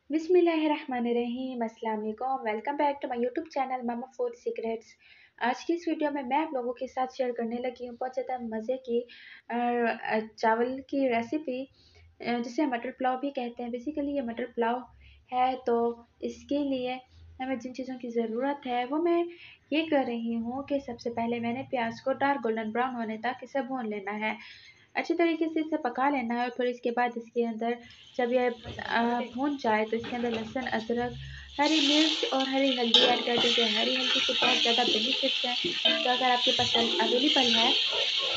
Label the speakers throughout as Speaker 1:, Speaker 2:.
Speaker 1: बिस्मिल्लाहिर्रहमानिर्रहीम, अस्सलाम वालेकुम। Welcome back to my YouTube channel mama food secrets. आज की इस वीडियो में मैं आप लोगों के साथ शेयर करने लगी हूँ बहुत ज़्यादा मज़े की चावल की रेसिपी, जिसे मटर पुलाव भी कहते हैं। बेसिकली ये मटर पुलाव है, तो इसके लिए हमें जिन चीज़ों की ज़रूरत है वो मैं ये कर रही हूँ कि सबसे पहले मैंने प्याज को डार्क गोल्डन ब्राउन होने तक इसे भून लेना है, अच्छी तरीके से इसे पका लेना है। और फिर इसके बाद इसके अंदर जब ये भून जाए तो इसके अंदर लहसुन, अदरक, हरी मिर्च और हरी हल्दी ऐड कर दीजिए। हरी हल्दी के बहुत ज़्यादा बेनिफिट्स हैं, तो अगर आपके पास अवेलेबल है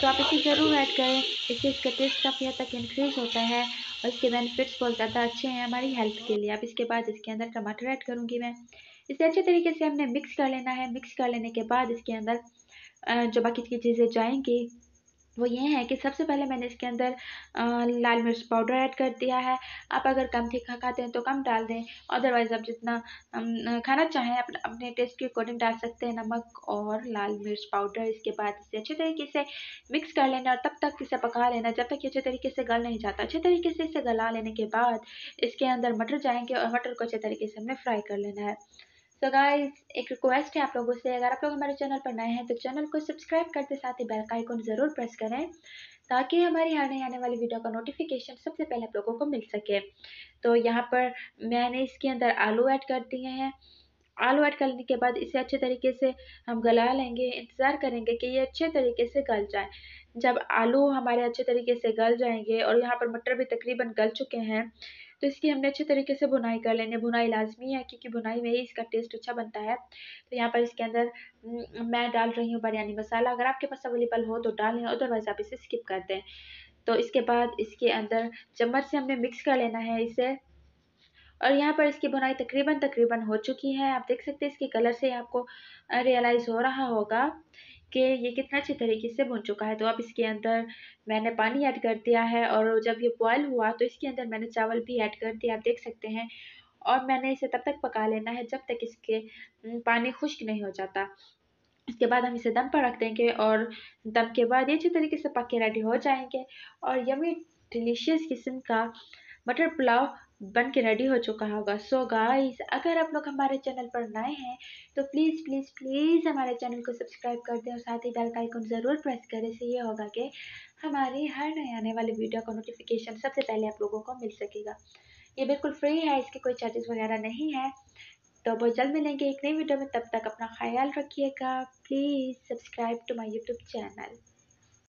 Speaker 1: तो आप इसे ज़रूर ऐड करें। इससे इसका टेस्ट काफ़ी हद तक इंक्रीज़ होता है और इसके बेनिफिट्स बहुत ज़्यादा अच्छे हैं हमारी हेल्थ के लिए। अब इसके बाद इसके अंदर टमाटर ऐड करूँगी मैं। इसे अच्छे तरीके से हमने मिक्स कर लेना है। मिक्स कर लेने के बाद इसके अंदर जो बाकी की चीज़ें जाएँगी वो ये है कि सबसे पहले मैंने इसके अंदर लाल मिर्च पाउडर ऐड कर दिया है। आप अगर कम तीखा खाते हैं तो कम डाल दें, अदरवाइज़ आप जितना खाना चाहें अपने टेस्ट के अकॉर्डिंग डाल सकते हैं नमक और लाल मिर्च पाउडर। इसके बाद इसे अच्छे तरीके से मिक्स कर लेना और तब तक इसे पका लेना जब तक ये अच्छे तरीके से गल नहीं जाता। अच्छे तरीके से इसे गला लेने के बाद इसके अंदर मटर जाएँगे और मटर को अच्छे तरीके से हमने फ्राई कर लेना है। सो गाइस, एक रिक्वेस्ट है आप लोगों से, अगर आप लोग हमारे चैनल पर नए हैं तो चैनल को सब्सक्राइब करते साथ ही बेल का आइकन ज़रूर प्रेस करें, ताकि हमारी हर नई आने वाली वीडियो का नोटिफिकेशन सबसे पहले आप लोगों को मिल सके। तो यहाँ पर मैंने इसके अंदर आलू ऐड कर दिए हैं। आलू ऐड करने के बाद इसे अच्छे तरीके से हम गला लेंगे, इंतज़ार करेंगे कि ये अच्छे तरीके से गल जाए। जब आलू हमारे अच्छे तरीके से गल जाएँगे और यहाँ पर मटर भी तकरीबन गल चुके हैं, तो इसकी हमने अच्छे तरीके से भुनाई कर लेनी है। भुनाई लाज़मी है क्योंकि भुनाई में ही इसका टेस्ट अच्छा बनता है। तो यहाँ पर इसके अंदर मैं डाल रही हूँ बिरयानी मसाला, अगर आपके पास अवेलेबल हो तो डालें, अदरवाइज़ आप इसे स्किप कर दें। तो इसके बाद इसके अंदर चम्मच से हमने मिक्स कर लेना है इसे, और यहाँ पर इसकी बुनाई तकरीबन हो चुकी है। आप देख सकते हैं इसके कलर से आपको रियलाइज़ हो रहा होगा कि ये कितना अच्छे तरीके से भुन चुका है। तो अब इसके अंदर मैंने पानी ऐड कर दिया है और जब ये बॉयल हुआ तो इसके अंदर मैंने चावल भी ऐड कर दिया, आप देख सकते हैं। और मैंने इसे तब तक पका लेना है जब तक इसके पानी खुश्क नहीं हो जाता। इसके बाद हम इसे दम पर रख देंगे और दम के बाद ये अच्छे तरीके से पक के रेडी हो जाएँगे और यम्मी डिलीशियस किस्म का मटर पुलाव बन के रेडी हो चुका होगा। सो गाइस, अगर आप लोग हमारे चैनल पर नए हैं तो प्लीज़ प्लीज़ प्लीज़ हमारे चैनल को सब्सक्राइब कर दें और साथ ही बेल का आइकन ज़रूर प्रेस करें। इससे ये होगा कि हमारी हर नए आने वाली वीडियो का नोटिफिकेशन सबसे पहले आप लोगों को मिल सकेगा। ये बिल्कुल फ्री है, इसके कोई चार्जेस वगैरह नहीं है। तो बहुत जल्द मिलेंगे एक नई वीडियो में, तब तक अपना ख्याल रखिएगा। Please subscribe to my YouTube channel.